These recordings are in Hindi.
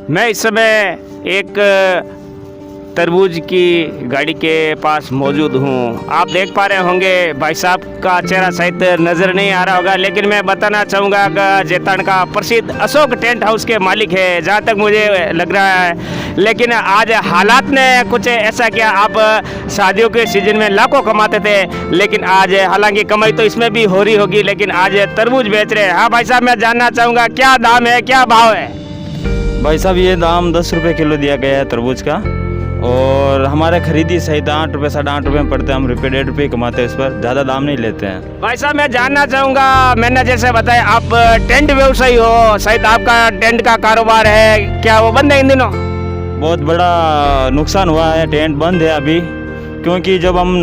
मैं इस समय एक तरबूज की गाड़ी के पास मौजूद हूँ। आप देख पा रहे होंगे भाई साहब का चेहरा शायद नज़र नहीं आ रहा होगा, लेकिन मैं बताना चाहूँगा कि जेतान का प्रसिद्ध अशोक टेंट हाउस के मालिक है, जहाँ तक मुझे लग रहा है। लेकिन आज हालात ने कुछ ऐसा किया, आप शादियों के सीजन में लाखों कमाते थे, लेकिन आज हालांकि कमाई तो इसमें भी हो रही होगी, लेकिन आज तरबूज बेच रहे हैं। हाँ भाई साहब, मैं जानना चाहूँगा क्या दाम है, क्या भाव है? भाई साहब ये दाम 10 रुपये किलो दिया गया है तरबूज का, और हमारे खरीदी सहित 8 रुपये 8.5 रुपये में पड़ते हैं। हम रुपये 1.5 रुपये कमाते हैं, इस पर ज़्यादा दाम नहीं लेते हैं। भाई साहब मैं जानना चाहूँगा, मैंने जैसे बताया आप टेंट व्यवसायी हो, शायद आपका टेंट का कारोबार है, क्या वो बंद है इन दिनों? बहुत बड़ा नुकसान हुआ है, टेंट बंद है अभी, क्योंकि जब हम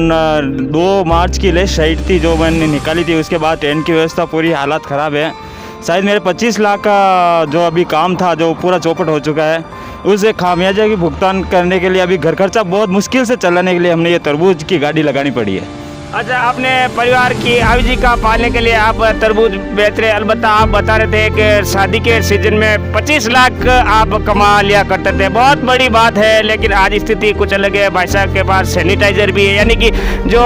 2 मार्च की लिस्ट शीट थी जो मैंने निकाली थी, उसके बाद टेंट की व्यवस्था पूरी हालत ख़राब है। शायद मेरे 25 लाख का जो अभी काम था जो पूरा चौपट हो चुका है, उसे खामियाजा की भुगतान करने के लिए अभी घर खर्चा बहुत मुश्किल से चलाने के लिए हमने ये तरबूज की गाड़ी लगानी पड़ी है। अच्छा, अपने परिवार की आजीविका पालने के लिए आप तरबूज बेच रहे। अलबत्ता आप बता रहे थे कि शादी के सीजन में 25 लाख आप कमा लिया करते थे, बहुत बड़ी बात है। लेकिन आज स्थिति कुछ अलग है। भाई साहब के पास सैनिटाइजर भी है, यानी कि जो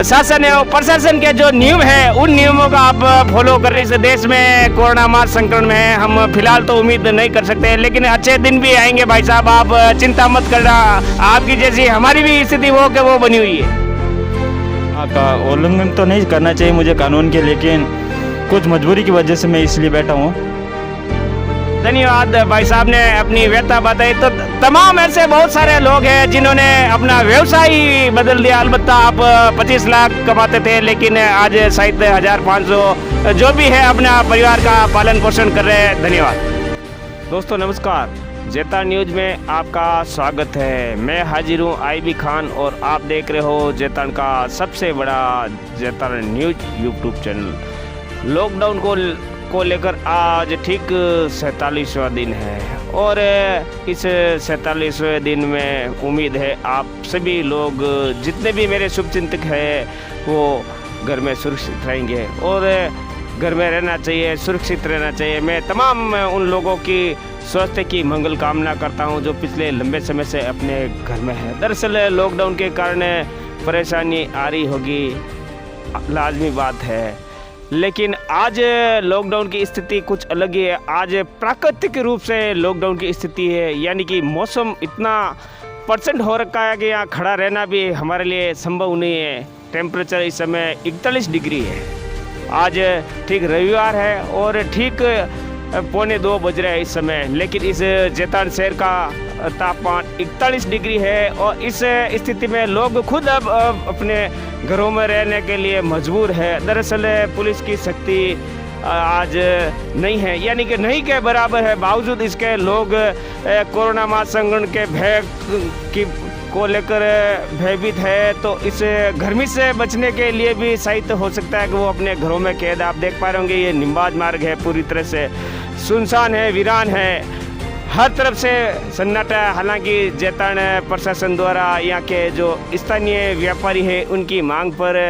शासन है, प्रशासन के जो नियम है, उन नियमों का आप फॉलो कर रहे। इस देश में कोरोना महामारी संक्रमण में है, हम फिलहाल तो उम्मीद नहीं कर सकते, लेकिन अच्छे दिन भी आएंगे। भाई साहब आप चिंता मत करना, आपकी जैसी हमारी भी स्थिति वो के वो बनी हुई है। का उल्लंघन तो नहीं करना चाहिए मुझे कानून के, लेकिन कुछ मजबूरी की वजह से मैं इसलिए बैठा हूँ। धन्यवाद भाई साहब ने अपनी व्यथा बताई। तो तमाम ऐसे बहुत सारे लोग हैं जिन्होंने अपना व्यवसाय बदल दिया। अलबत्ता आप 25 लाख कमाते थे, लेकिन आज शायद 1500 जो भी है अपना परिवार का पालन पोषण कर रहे हैं। धन्यवाद दोस्तों, नमस्कार। जेतान न्यूज में आपका स्वागत है। मैं हाजिर हूँ IB खान, और आप देख रहे हो जेतान का सबसे बड़ा जेतान न्यूज यूट्यूब चैनल। लॉकडाउन को लेकर आज ठीक 47वां दिन है, और इस 47वें दिन में उम्मीद है आप सभी लोग, जितने भी मेरे शुभचिंतक हैं, वो घर में सुरक्षित रहेंगे, और घर में रहना चाहिए, सुरक्षित रहना चाहिए। मैं तमाम उन लोगों की स्वास्थ्य की मंगल कामना करता हूं जो पिछले लंबे समय से अपने घर में है। दरअसल लॉकडाउन के कारण परेशानी आ रही होगी, लाजमी बात है, लेकिन आज लॉकडाउन की स्थिति कुछ अलग ही है। आज प्राकृतिक रूप से लॉकडाउन की स्थिति है, यानी कि मौसम इतना % हो रखा है कि यहाँ खड़ा रहना भी हमारे लिए संभव नहीं है। टेम्परेचर इस समय 41 डिग्री है। आज ठीक रविवार है और ठीक 1:45 बज रहे हैं इस समय, लेकिन इस जेतान शहर का तापमान 41 डिग्री है, और इस स्थिति में लोग खुद अब अपने घरों में रहने के लिए मजबूर है। दरअसल पुलिस की शक्ति आज नहीं है, यानी कि नहीं के बराबर है। बावजूद इसके लोग कोरोना महासंक्रमण के भय को लेकर भयभीत है, तो इस गर्मी से बचने के लिए भी शायद हो सकता है कि वो अपने घरों में कैद। आप देख पा रहे होंगे ये निम्बाज मार्ग है, पूरी तरह से सुनसान है, वीरान है, हर तरफ से सन्नाटा। हालांकि जेतान प्रशासन द्वारा यहाँ के जो स्थानीय व्यापारी हैं उनकी मांग पर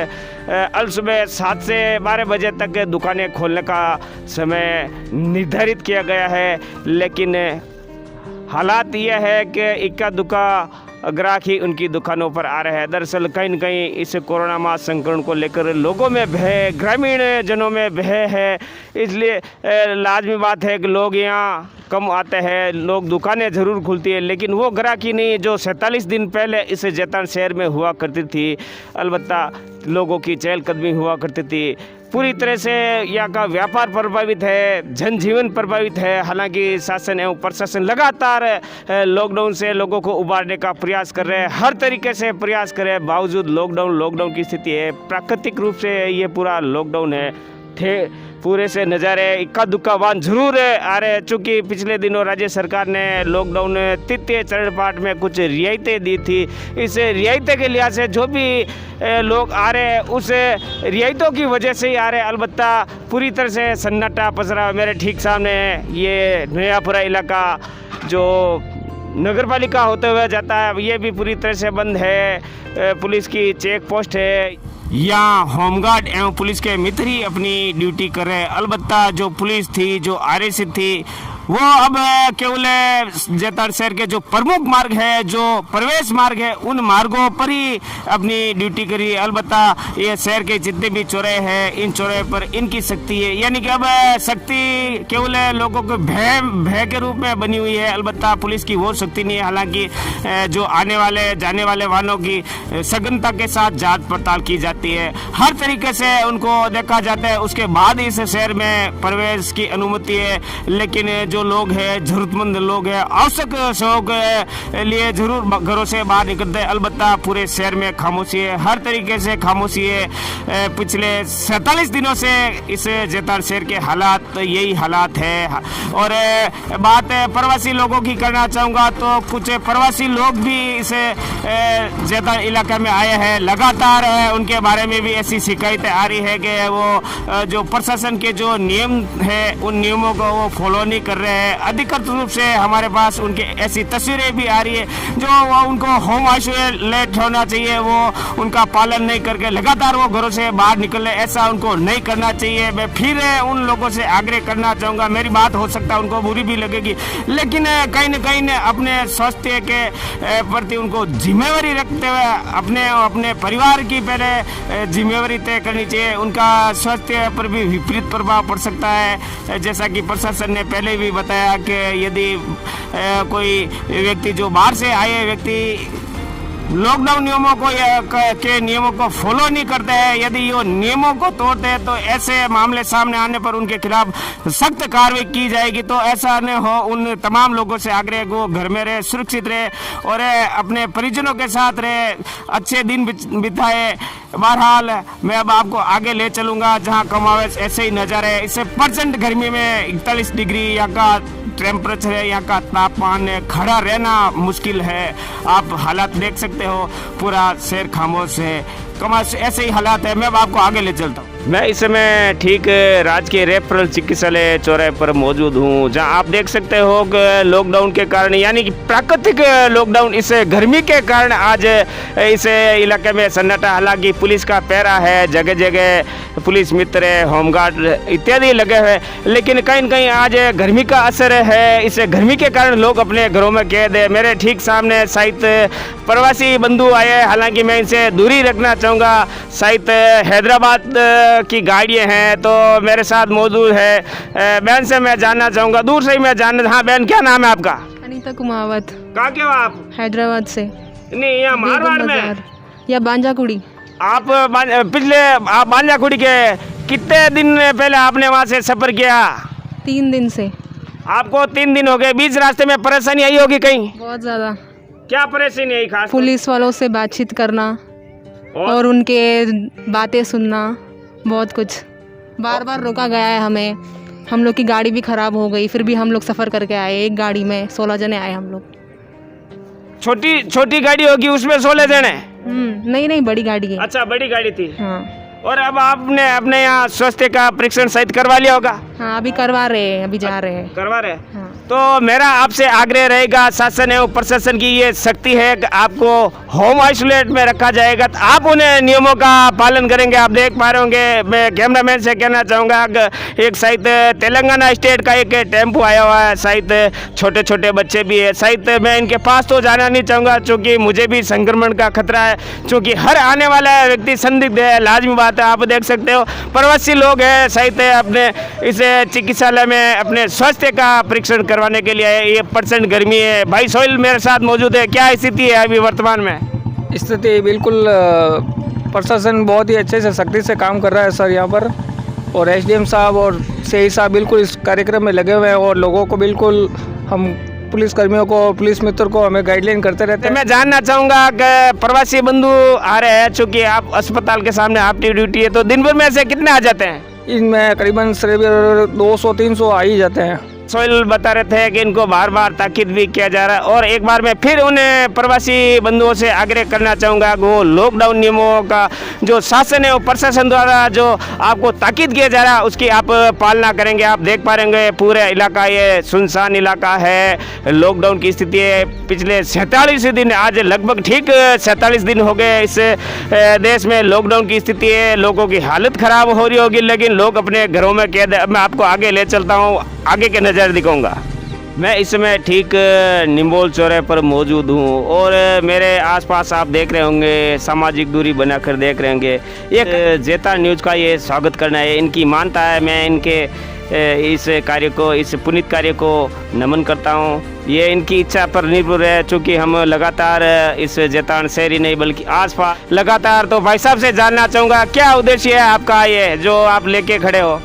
सुबह 7 से 12 बजे तक दुकानें खोलने का समय निर्धारित किया गया है, लेकिन हालात यह है कि इक्का दुक्का ग्राहक ही उनकी दुकानों पर आ रहे हैं। दरअसल कहीं न कहीं इस कोरोना महामारी संक्रमण को लेकर लोगों में भय, ग्रामीण जनों में भय है, इसलिए लाजमी बात है कि लोग यहाँ कम आते हैं। लोग दुकानें ज़रूर खुलती है, लेकिन वो ग्राहकी नहीं जो 47 दिन पहले इस जेतान शहर में हुआ करती थी। अलबत्ता लोगों की चहलकदमी हुआ करती थी। पूरी तरह से यहाँ का व्यापार प्रभावित है, जनजीवन प्रभावित है। हालांकि शासन एवं प्रशासन लगातार लॉकडाउन से लोगों को उबारने का प्रयास कर रहे हैं, हर तरीके से प्रयास कर रहे हैं। बावजूद लॉकडाउन की स्थिति है, प्राकृतिक रूप से ये पूरा लॉकडाउन है। पूरे से नज़ारे इक्का दुक्का वाहन जरूर आ रहे हैं, चूँकि पिछले दिनों राज्य सरकार ने लॉकडाउन तृतीय चरण पाठ में कुछ रियायतें दी थी। इस रियायतें के लिहाज से जो भी लोग आ रहे हैं उस रियायतों की वजह से ही आ रहे हैं। अलबत्ता पूरी तरह से सन्नाटा पसरा मेरे ठीक सामने ये नयापुरा इलाका जो नगर पालिका होते हुए जाता है, ये भी पूरी तरह से बंद है। पुलिस की चेक पोस्ट है, यहाँ होमगार्ड एवं पुलिस के मित्र ही अपनी ड्यूटी कर रहे हैं। अलबत्ता जो पुलिस थी, जो RSC थी, वो अब केवल जैताड़ शहर के जो प्रमुख मार्ग है, जो प्रवेश मार्ग है, उन मार्गों पर ही अपनी ड्यूटी करी। अलबत्ता ये शहर के जितने भी चौराहे हैं, इन चौराहे पर इनकी शक्ति है, यानी कि अब शक्ति केवल लोगों को भय के रूप में बनी हुई है। अलबत्ता पुलिस की वो शक्ति नहीं है। हालांकि जो आने वाले जाने वाले वाहनों की सघनता के साथ जांच पड़ताल की जाती है, हर तरीके से उनको देखा जाता है, उसके बाद इस शहर में प्रवेश की अनुमति है। लेकिन जो लोग हैं, जरूरतमंद लोग हैं, आवश्यक सेवाओं के लिए जरूर घरों से बाहर निकलते हैं। अलबत्ता पूरे शहर में खामोशी है, हर तरीके से खामोशी है। पिछले 47 दिनों से इस जैताड़ शहर के हालात यही हालात है। और बात प्रवासी लोगों की करना चाहूँगा तो कुछ प्रवासी लोग भी इस जैताड़ इलाके में आए हैं। लगातार उनके बारे में भी ऐसी शिकायतें आ रही है कि वो जो प्रशासन के जो नियम है, उन नियमों को वो फॉलो नहीं कर रहे हैं। अधिकृत रूप से हमारे पास उनके ऐसी तस्वीरें भी आ रही है जो उनको होम आइसोलेट होना चाहिए, वो उनका पालन नहीं करके लगातार वो घरों से बाहर निकल रहे। ऐसा उनको नहीं करना चाहिए। मैं फिर उन लोगों से आग्रह करना चाहूँगा, मेरी बात हो सकता है उनको बुरी भी लगेगी, लेकिन कहीं न कहीं अपने स्वास्थ्य के प्रति उनको जिम्मेवारी रखते हुए अपने परिवार की पहले जिम्मेवारी तय करनी चाहिए। उनका स्वास्थ्य पर भी विपरीत प्रभाव पड़ सकता है। जैसा कि प्रशासन ने पहले भी बताया कि यदि कोई व्यक्ति जो बाहर से आए व्यक्ति लॉकडाउन नियमों को के नियमों को फॉलो नहीं करते हैं, यदि ये नियमों को तोड़ते हैं, तो ऐसे मामले सामने आने पर उनके खिलाफ सख्त कार्रवाई की जाएगी। तो ऐसा न हो, उन तमाम लोगों से आग्रह को घर में रहे, सुरक्षित रहे और अपने परिजनों के साथ रहे, अच्छे दिन बिताए। बहरहाल मैं अब आपको आगे ले चलूँगा जहाँ कमावेश ऐसे ही नज़ारे है। इससे परसेंट गर्मी में 41 डिग्री यहाँ का टेम्परेचर है, यहाँ का तापमान है, खड़ा रहना मुश्किल है। आप हालात देख सकते हो, पूरा शहर खामोश है, कमाश ऐसे ही हालात है। मैं अब आपको आगे ले चलता हूँ। मैं इस समय ठीक राजकीय रेफरल चिकित्सालय चौराहे पर मौजूद हूँ, जहाँ आप देख सकते हो कि लॉकडाउन के कारण, यानी कि प्राकृतिक लॉकडाउन, इस गर्मी के कारण आज इस इलाके में सन्नाटा। हालांकि पुलिस का पहरा है, जगह जगह पुलिस मित्र है, होमगार्ड इत्यादि लगे हुए, लेकिन कहीं न कहीं आज गर्मी का असर है। इस गर्मी के कारण लोग अपने घरों में कैद है। मेरे ठीक सामने शायद प्रवासी बंधु आए, हालांकि मैं इनसे दूरी रखना चाहूँगा। शायद हैदराबाद की गाड़ियाँ हैं, तो मेरे साथ मौजूद है। बहन से मैं जानना चाहूँगा, दूर से ही मैं जानना। हाँ बहन, क्या नाम है आपका? अनीता कुमावत। कहाँ के हो आप? हैदराबाद से। नहीं, यहाँ मारवाड़ में या बांजाकुड़ी। आप आप बांजाकुड़ी के कितने दिन पहले आपने वहाँ से सफर किया? 3 दिन से। आपको 3 दिन हो गए। बीच रास्ते में परेशानी आई होगी कहीं? बहुत ज़्यादा। क्या परेशानी आई खास? पुलिस वालों से बातचीत करना और उनके बातें सुनना, बहुत कुछ। बार बार रोका गया है हमें। हम लोग की गाड़ी भी ख़राब हो गई, फिर भी हम लोग सफ़र करके आए। एक गाड़ी में 16 जने आए हम लोग। छोटी गाड़ी होगी, उसमें 16 जने? नहीं, बड़ी गाड़ी है। अच्छा, बड़ी गाड़ी थी। हाँ। और अब आपने अपने यहाँ स्वास्थ्य का परीक्षण शायद करवा लिया होगा? हाँ, अभी करवा रहे हैं, अभी जा रहे हैं। करवा रहे हैं। हाँ। तो मेरा आपसे आग्रह रहेगा, शासन एवं प्रशासन की ये शक्ति है कि आपको होम आइसोलेट में रखा जाएगा, तो आप उन्हें नियमों का पालन करेंगे। आप देख पा रहे होंगे, मैं कैमरामैन से कहना चाहूँगा कि एक शायद तेलंगाना स्टेट का एक टेम्पो आया हुआ है, शायद छोटे छोटे बच्चे भी है। शायद मैं इनके पास तो जाना नहीं चाहूँगा, चूँकि मुझे भी संक्रमण का खतरा है, चूँकि हर आने वाला व्यक्ति संदिग्ध है, लाजमी बात है। आप देख सकते हो प्रवासी लोग हैं, शायद अपने इस चिकित्सालय में अपने स्वास्थ्य का परीक्षण करवाने के लिए आए। ये परसेंट गर्मी है। भाई सोहेल मेरे साथ मौजूद है। क्या स्थिति है अभी वर्तमान में? स्थिति बिल्कुल प्रशासन बहुत ही अच्छे से सख्ती से काम कर रहा है सर यहाँ पर, और एसडीएम साहब और सीआई साहब बिल्कुल इस कार्यक्रम में लगे हुए हैं, और लोगों को बिल्कुल, हम पुलिस कर्मियों को, पुलिस मित्र को हमें गाइडलाइन करते रहते हैं। मैं जानना चाहूँगा कि प्रवासी बंधु आ रहे हैं, चूँकि आप अस्पताल के सामने आपकी ड्यूटी है, तो दिन भर में से कितने आ जाते हैं? इनमें करीबन 200-300 आ ही जाते हैं। सोहेल बता रहे थे कि इनको बार बार ताकीद भी किया जा रहा है, और एक बार मैं फिर उन्हें प्रवासी बंधुओं से आग्रह करना चाहूँगा कि वो लॉकडाउन नियमों का जो शासन है, वो प्रशासन द्वारा जो आपको ताकीद किया जा रहा है, उसकी आप पालना करेंगे। आप देख पा रहे पूरे इलाका ये सुनसान इलाका है, लॉकडाउन की स्थिति है। पिछले 47 दिन, आज लगभग ठीक 47 दिन हो गए इस देश में लॉकडाउन की स्थिति है। लोगों की हालत ख़राब हो रही होगी, लेकिन लोग अपने घरों में कैद। मैं आपको आगे ले चलता हूँ, आगे के नज़र दिखाऊंगा। मैं इस समय ठीक निम्बोल चौराहे पर मौजूद हूँ और मेरे आसपास आप देख रहे होंगे, सामाजिक दूरी बनाकर देख रहे होंगे। एक जेता न्यूज़ का ये स्वागत करना है, इनकी मानता है। मैं इनके इस कार्य को, इस पुनीत कार्य को नमन करता हूँ। ये इनकी इच्छा पर निर्भर है, चूँकि हम लगातार इस जेतान शहर ही नहीं बल्कि आसपास लगातार। तो भाई साहब से जानना चाहूँगा, क्या उद्देश्य है आपका ये जो आप लेके खड़े हो?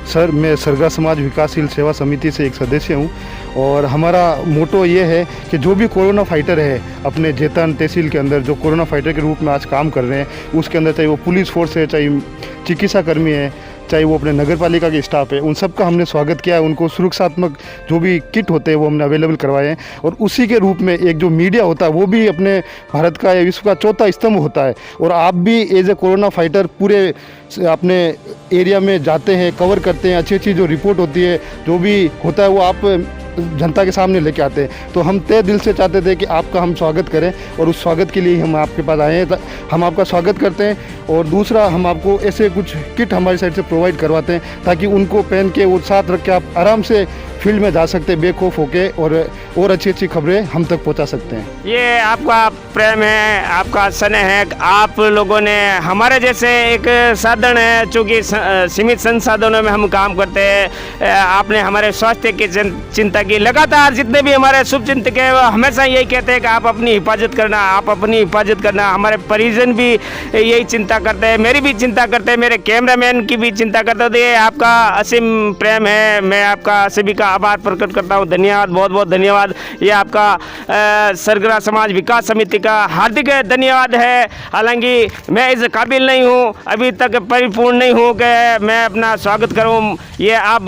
सर, मैं सरगा समाज विकासशील सेवा समिति से एक सदस्य हूँ और हमारा मोटो ये है कि जो भी कोरोना फाइटर है अपने जेतान तहसील के अंदर, जो कोरोना फाइटर के रूप में आज काम कर रहे हैं, उसके अंदर चाहे वो पुलिस फोर्स है, चाहे चिकित्सा कर्मी है, चाहे वो अपने नगर पालिका के स्टाफ है, उन सब का हमने स्वागत किया है। उनको सुरक्षात्मक जो भी किट होते हैं वो हमने अवेलेबल करवाए हैं। और उसी के रूप में एक जो मीडिया होता है वो भी अपने भारत का या विश्व का चौथा स्तंभ होता है। और आप भी एज ए कोरोना फाइटर पूरे अपने एरिया में जाते हैं, कवर करते हैं, अच्छी अच्छी जो रिपोर्ट होती है, जो भी होता है वो आप जनता के सामने लेके आते हैं। तो हम तय दिल से चाहते थे कि आपका हम स्वागत करें और उस स्वागत के लिए हम आपके पास आए हैं। हम आपका स्वागत करते हैं और दूसरा, हम आपको ऐसे कुछ किट हमारी साइड से प्रोवाइड करवाते हैं ताकि उनको पहन के वो साथ रख के आप आराम से फील्ड में जा सकते हैं बेखौफ होके और अच्छी अच्छी खबरें हम तक पहुंचा सकते हैं। ये आपका प्रेम है, आपका स्नेह है। आप लोगों ने हमारे जैसे एक साधन है, चूँकि सीमित संसाधनों में हम काम करते हैं, आपने हमारे स्वास्थ्य की चिंता की। लगातार जितने भी हमारे शुभचिंतक हैं वो हमेशा यही कहते हैं कि आप अपनी हिफाजत करना, आप अपनी हिफाजत करना। हमारे परिजन भी यही चिंता करते हैं, मेरी भी चिंता करते हैं, मेरे कैमरामैन की भी चिंता करते हैं। तो ये आपका असीम प्रेम है, मैं आपका सभी का आभार प्रकट करता हूँ। धन्यवाद, बहुत बहुत धन्यवाद। ये आपका सरगरा समाज विकास समिति का हार्दिक धन्यवाद है। हालांकि मैं इस काबिल नहीं हूँ, अभी तक परिपूर्ण नहीं हूँ कि मैं अपना स्वागत करूँ। ये आप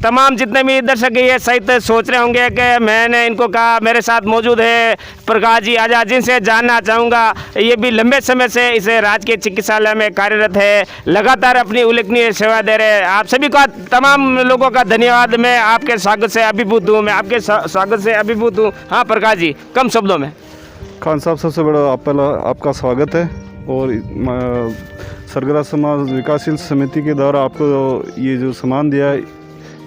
तमाम जितने भी दर्शक ये सहित सोच रहे होंगे कि मैंने इनको कहा। मेरे साथ मौजूद है प्रकाश जी आजाद, जिनसे जानना चाहूँगा। ये भी लंबे समय से इस राजकीय चिकित्सालय में कार्यरत है, लगातार अपनी उल्लेखनीय सेवा दे रहे हैं। आप सभी का, तमाम लोगों का धन्यवाद। मैं आपके स्वागत से अभिभूत हूँ, मैं आपके स्वागत से अभिभूत हूँ। हाँ प्रकाश जी, कम शब्दों में। खान साहब, सबसे बड़ा आपका स्वागत है और सरगरा समाज विकासशील समिति के द्वारा आपको ये जो सामान दिया है,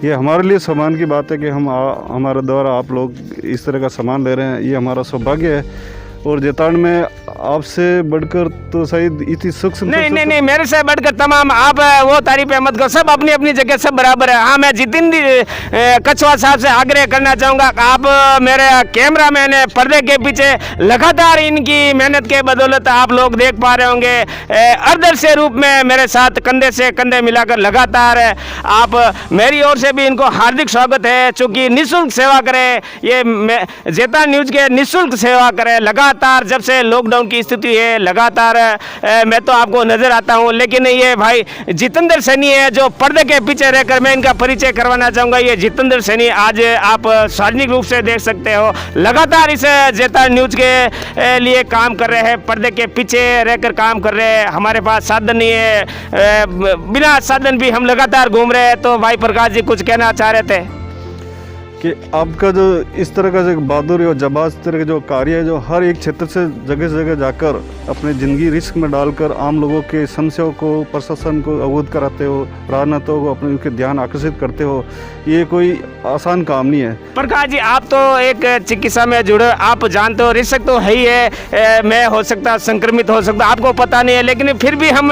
ये हमारे लिए सम्मान की बात है कि हमारे द्वारा आप लोग इस तरह का सामान ले रहे हैं। ये हमारा सौभाग्य है और जेतान में आपसे बढ़कर तो शायद इतनी सुख नहीं, मेरे से बढ़कर तमाम आप वो तारीफें मत करो, सब अपनी अपनी जगह सब बराबर है। हाँ, मैं जितेंद्र कछवा साहब से आग्रह करना चाहूँगा, आप मेरे कैमरामैन है, पर्दे के पीछे लगातार इनकी मेहनत के बदौलत आप लोग देख पा रहे होंगे, अर्धदर्शी रूप में मेरे साथ कंधे से कंधे मिलाकर लगातार आप, मेरी ओर से भी इनको हार्दिक स्वागत है। चूँकि निःशुल्क सेवा करें, ये जेता न्यूज़ के निःशुल्क सेवा करें। लगातार जब से लॉकडाउन की स्थिति है, लगातार मैं तो आपको नजर आता हूं, लेकिन ये भाई जितेंद्र सैनी है जो पर्दे के पीछे रहकर, मैं इनका परिचय करवाना चाहूँगा। ये जितेंद्र सैनी आज आप सार्वजनिक रूप से देख सकते हो, लगातार इस जेता न्यूज़ के लिए काम कर रहे हैं, पर्दे के पीछे रहकर काम कर रहे हैं। हमारे पास साधन नहीं है, बिना साधन भी हम लगातार घूम रहे हैं। तो भाई प्रकाश जी कुछ कहना चाह रहे थे कि आपका जो इस तरह का जो बहादुरी और जबाज तरह का जो कार्य है, जो हर एक क्षेत्र से जगह जगह जाकर अपनी ज़िंदगी रिस्क में डालकर आम लोगों के समस्याओं को, प्रशासन को अवगत कराते हो, राजनेताओं को अपने उनके ध्यान आकर्षित करते हो, ये कोई आसान काम नहीं है। प्रकाश जी, आप तो एक चिकित्सा में जुड़े, आप जानते हो रिस्क तो है ही है, मैं हो सकता संक्रमित हो सकता, आपको पता नहीं है, लेकिन फिर भी हम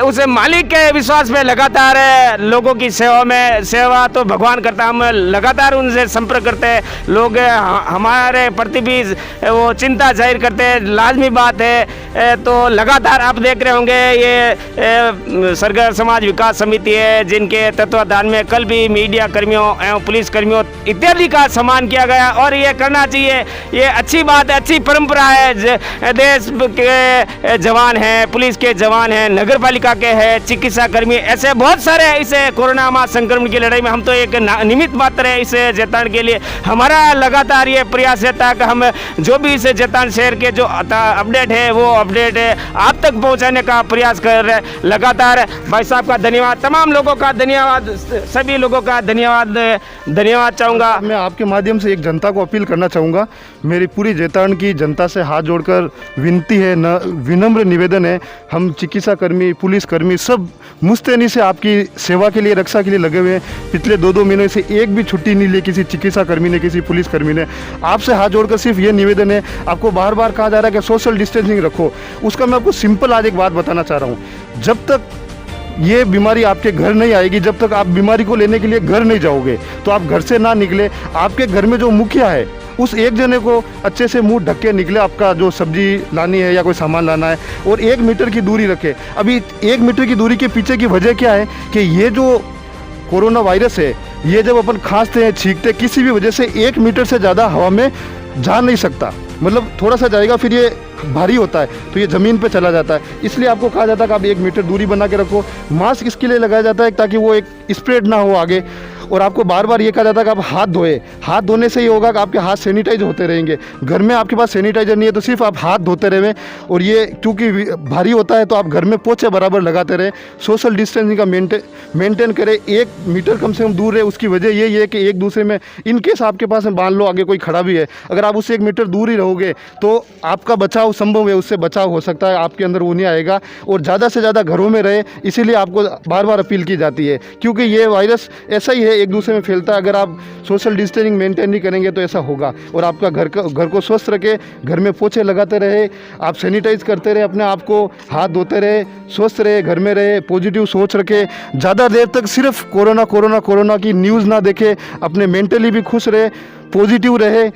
उस मालिक के विश्वास में लगातार लोगों की सेवा तो भगवान करता, हम लगातार उनसे संपर्क करते हैं। लोग हमारे प्रति भी वो चिंता जाहिर करते हैं, लाजमी बात है। तो लगातार आप देख रहे होंगे ये सरगरा समाज विकास समिति है, जिनके तत्वाधान में कल भी मीडिया कर्मियों एवं पुलिस कर्मियों इत्यादि का सम्मान किया गया और ये करना चाहिए। ये अच्छी बात है, अच्छी परंपरा है। देश के जवान हैं, पुलिस के जवान हैं, नगर पालिका के हैं, चिकित्सा कर्मी, ऐसे बहुत सारे इस कोरोना महासंक्रमण की लड़ाई में हम तो एक निमित्त मात्र है। इस जेतान के लिए हमारा लगातार ये प्रयास रहता है कि हम जो भी इस जेतान शहर के जो अपडेट है वो अपडेट आप तक पहुंचाने का प्रयास कर रहे हैं। लगातार भाई साहब का धन्यवाद, तमाम लोगों का धन्यवाद, सभी लोगों का धन्यवाद चाहूँगा। मैं आपके माध्यम से एक जनता को अपील करना चाहूँगा, मेरी पूरी जैतान की जनता से हाथ जोड़कर विनती है, विनम्र निवेदन है, हम चिकित्सा कर्मी, पुलिस कर्मी सब मुस्तैनी से आपकी सेवा के लिए, रक्षा के लिए लगे हुए हैं। पिछले 2-2 महीने से एक भी छुट्टी नहीं ली किसी चिकित्सा कर्मी ने, किसी पुलिस कर्मी ने। आपसे हाथ जोड़कर सिर्फ ये निवेदन है, आपको बार बार कहा जा रहा है कि सोशल डिस्टेंसिंग रखो, उसका मैं आपको सिंपल आज एक बात बताना चाह रहा हूँ। जब तक ये बीमारी आपके घर नहीं आएगी, जब तक आप बीमारी को लेने के लिए घर नहीं जाओगे, तो आप घर से ना निकले। आपके घर में जो मुखिया है उस एक जने को अच्छे से मुंह ढक के निकले, आपका जो सब्जी लानी है या कोई सामान लाना है, और 1 मीटर की दूरी रखे। अभी 1 मीटर की दूरी के पीछे की वजह क्या है कि ये जो कोरोना वायरस है, ये जब अपन खांसते हैं, छींकते, किसी भी वजह से 1 मीटर से ज़्यादा हवा में जा नहीं सकता। मतलब थोड़ा सा जाएगा, फिर ये भारी होता है तो ये ज़मीन पे चला जाता है। इसलिए आपको कहा जाता है कि आप 1 मीटर दूरी बना के रखो। मास्क इसके लिए लगाया जाता है ताकि वो एक स्प्रेड ना हो आगे। और आपको बार बार ये कहा जाता है कि आप हाथ धोए। हाथ धोने से ये होगा कि आपके हाथ सैनिटाइज होते रहेंगे। घर में आपके पास सैनिटाइजर नहीं है तो सिर्फ आप हाथ धोते रहें। और ये क्योंकि भारी होता है तो आप घर में पोछे बराबर लगाते रहें। सोशल डिस्टेंसिंग का मेंटेन करें। 1 मीटर कम से कम दूर रहे। उसकी वजह यही है कि एक दूसरे में, इन केस आपके पास में मान लो आगे कोई खड़ा भी है, अगर आप उससे 1 मीटर दूर ही रहोगे तो आपका बचाव संभव है, उससे बचाव हो सकता है, आपके अंदर वो नहीं आएगा। और ज़्यादा से ज़्यादा घरों में रहे, इसीलिए आपको बार बार अपील की जाती है, क्योंकि ये वायरस ऐसा ही है, एक दूसरे में फैलता है। अगर आप सोशल डिस्टेंसिंग मेंटेन नहीं करेंगे तो ऐसा होगा। और आपका घर को स्वस्थ रखे, घर में पोछे लगाते रहे, आप सैनिटाइज करते रहे, अपने आप को हाथ धोते रहे, स्वस्थ रहे, घर में रहे, पॉजिटिव सोच रखे, ज़्यादा देर तक सिर्फ कोरोना की न्यूज़ ना देखे, अपने मेंटली भी खुश रहे, पॉजिटिव रहे,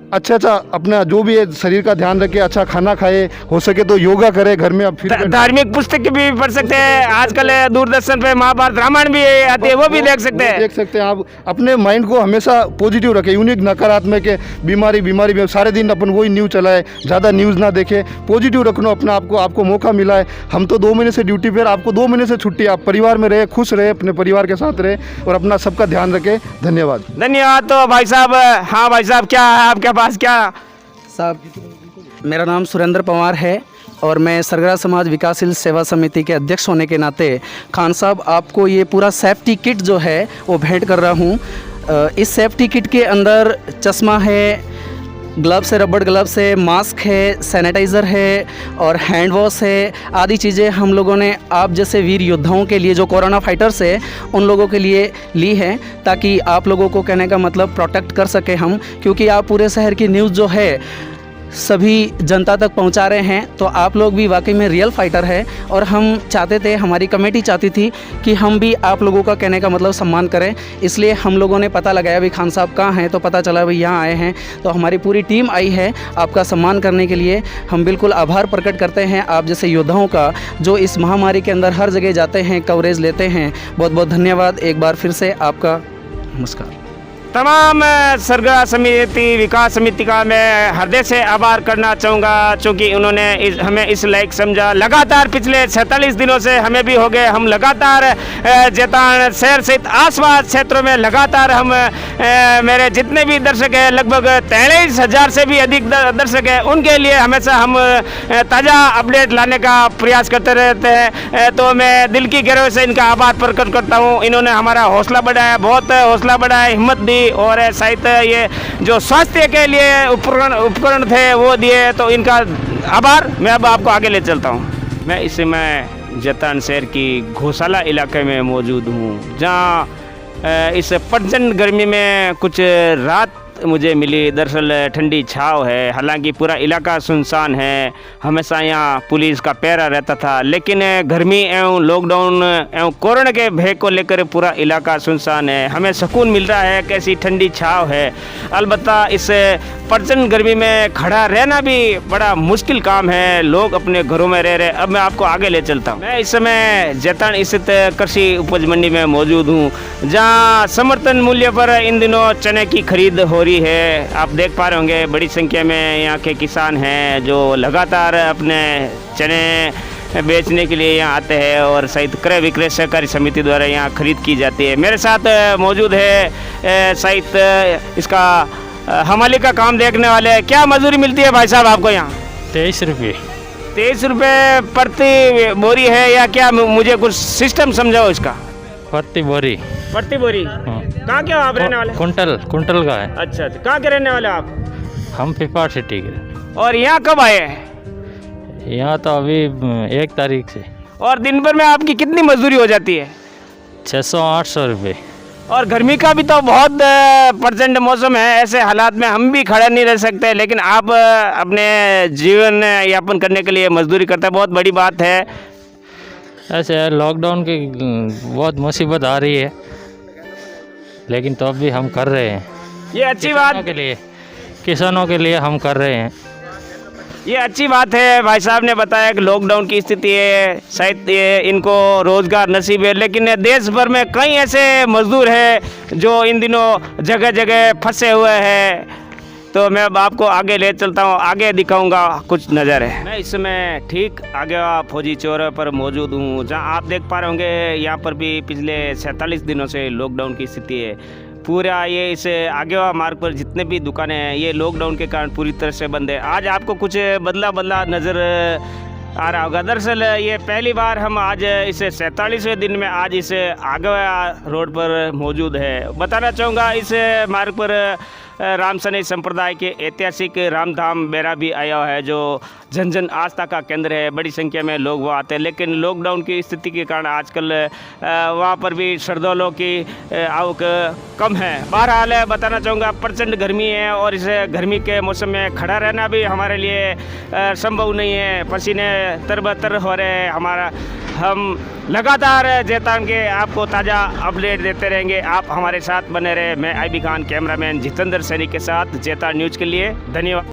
अच्छा अपना जो भी है शरीर का ध्यान रखे, अच्छा खाना खाए, हो सके तो योगा करे घर में। आप फिर धार्मिक पुस्तक भी पढ़ सकते हैं, आजकल दूरदर्शन पे महाभारत रामायण भी आती है, वो भी देख सकते हैं। आप अपने माइंड को हमेशा पॉजिटिव रखें, यूनिक नकारात्मक है बीमारी सारे दिन अपन वही न्यूज़ चलाए, ज़्यादा न्यूज़ ना देखे, पॉजिटिव रखना अपने आप को। आपको मौका मिला है, हम तो 2 महीने से ड्यूटी पर, आपको 2 महीने से छुट्टी, आप परिवार में रहे, खुश रहे, अपने परिवार के साथ रहे और अपना सबका ध्यान रखें। धन्यवाद। तो भाई साहब, हाँ भाई साहब, क्या है आपके पास? क्या साहब, मेरा नाम सुरेंद्र पवार है और मैं सरगरा समाज विकासशील सेवा समिति के अध्यक्ष होने के नाते खान साहब आपको ये पूरा सेफ्टी किट जो है वो भेंट कर रहा हूँ। इस सेफ्टी किट के अंदर चश्मा है, ग्लव्स है, रबड़ ग्लव्स है, मास्क है, सैनिटाइज़र है और हैंड वॉश है, आदि चीज़ें हम लोगों ने आप जैसे वीर योद्धाओं के लिए, जो कोरोना फाइटर्स है, उन लोगों के लिए ली है, ताकि आप लोगों को, कहने का मतलब, प्रोटेक्ट कर सके हम, क्योंकि आप पूरे शहर की न्यूज़ जो है सभी जनता तक पहुंचा रहे हैं। तो आप लोग भी वाकई में रियल फाइटर है और हम चाहते थे, हमारी कमेटी चाहती थी कि हम भी आप लोगों का, कहने का मतलब, सम्मान करें। इसलिए हम लोगों ने पता लगाया भी खान साहब कहाँ हैं, तो पता चला भाई यहाँ आए हैं। तो हमारी पूरी टीम आई है आपका सम्मान करने के लिए। हम बिल्कुल आभार प्रकट करते हैं आप जैसे योद्धाओं का, जो इस महामारी के अंदर हर जगह जाते हैं, कवरेज लेते हैं। बहुत बहुत धन्यवाद एक बार फिर से आपका। नमस्कार। तमाम सरगरा समिति, विकास समिति का मैं हृदय से आभार करना चाहूँगा, क्योंकि उन्होंने हमें इस लायक समझा। लगातार पिछले 47 दिनों से हमें भी हो गए, हम लगातार जैतान शहर सहित आसपास क्षेत्रों में लगातार हम, मेरे जितने भी दर्शक हैं, लगभग 43,000 से भी अधिक दर्शक हैं, उनके लिए हमेशा हम ताज़ा अपडेट लाने का प्रयास करते रहते हैं। तो मैं दिल की गहराई से इनका आभार प्रकट करता हूँ। इन्होंने हमारा हौसला बढ़ाया, बहुत हौसला बढ़ाया, हिम्मत दी, और शायद ये जो स्वास्थ्य के लिए उपकरण थे वो दिए, तो इनका आभार। मैं अब आपको आगे ले चलता हूँ। मैं इस समय जैतान शहर की गौशाला इलाके में मौजूद हूँ, जहाँ इस प्रचंड गर्मी में कुछ रात मुझे मिली। दरअसल ठंडी छाँव है, हालांकि पूरा इलाका सुनसान है, हमेशा यहाँ पुलिस का पहरा रहता था, लेकिन गर्मी एवं लॉकडाउन एवं कोरोना के भय को लेकर पूरा इलाका सुनसान है। हमें सुकून मिल रहा है, कैसी ठंडी छाँव है। अलबत्ता इस प्रचंड गर्मी में खड़ा रहना भी बड़ा मुश्किल काम है, लोग अपने घरों में रह रहे। अब मैं आपको आगे ले चलता हूँ। मैं इस समय जैतान स्थित कृषि उपज मंडी में मौजूद हूँ, जहाँ समर्थन मूल्य पर इन दिनों चने की खरीद हो रही है। आप देख पा रहे होंगे बड़ी संख्या में यहाँ के किसान हैं जो लगातार अपने चने बेचने के लिए यहाँ आते हैं, और शायद क्रय विक्रय सहकारी समिति द्वारा यहाँ खरीद की जाती है। मेरे साथ मौजूद है शायद इसका हमाली का काम देखने वाले। क्या मजदूरी मिलती है भाई साहब आपको यहाँ? 23 रुपये। 23 रुपये प्रति बोरी है या क्या? मुझे कुछ सिस्टम समझाओ इसका। प्रति बोरी। प्रति बोरी। कहाँ के हो आप रहने वाले? कुंटल का है। अच्छा, कहाँ के रहने वाले आप? हम पिपा सिटी के। और यहाँ कब आए हैं? यहाँ तो अभी 1 तारीख से। और दिन भर में आपकी कितनी मजदूरी हो जाती है? 600-800 रुपये। और गर्मी का भी तो बहुत प्रचंड मौसम है, ऐसे हालात में हम भी खड़े नहीं रह सकते, लेकिन आप अपने जीवन यापन करने के लिए मजदूरी करते हैं, बहुत बड़ी बात है। ऐसे लॉकडाउन की बहुत मुसीबत आ रही है, लेकिन तो अब भी हम कर रहे हैं। ये अच्छी बात किसानों के लिए हम कर रहे हैं। ये अच्छी बात है। भाई साहब ने बताया कि लॉकडाउन की स्थिति है, शायद ये इनको रोज़गार नसीब है, लेकिन देश भर में कई ऐसे मजदूर हैं जो इन दिनों जगह जगह फंसे हुए हैं। तो मैं अब आपको आगे ले चलता हूँ, आगे दिखाऊंगा कुछ नज़ारे। मैं इस समय ठीक आगे फौजी चौराहे पर मौजूद हूँ, जहाँ आप देख पा रहे होंगे यहाँ पर भी पिछले 47 दिनों से लॉकडाउन की स्थिति है। पूरा ये इस आगे मार्ग पर जितने भी दुकानें हैं ये लॉकडाउन के कारण पूरी तरह से बंद है। आज आपको कुछ बदला नज़र आ रहा होगा। दरअसल ये पहली बार हम आज इस 47वें दिन में आज इस आगवा रोड पर मौजूद है। बताना चाहूँगा इस मार्ग पर रामसनी संप्रदाय के ऐतिहासिक रामधाम बेरा भी आया है, जो जन जन आस्था का केंद्र है। बड़ी संख्या में लोग वहाँ आते हैं, लेकिन लॉकडाउन की स्थिति के कारण आजकल वहाँ पर भी श्रद्धालुओं की आवक कम है। बहरहाल बताना चाहूँगा प्रचंड गर्मी है और इस गर्मी के मौसम में खड़ा रहना भी हमारे लिए संभव नहीं है। पसीने तरबतर हो रहे हैं हम लगातार जैतान के आपको ताज़ा अपडेट देते रहेंगे। आप हमारे साथ बने रहे। मैं आईबी खान, कैमरामैन जितेंद्र सैनी के साथ जैतान न्यूज़ के लिए। धन्यवाद।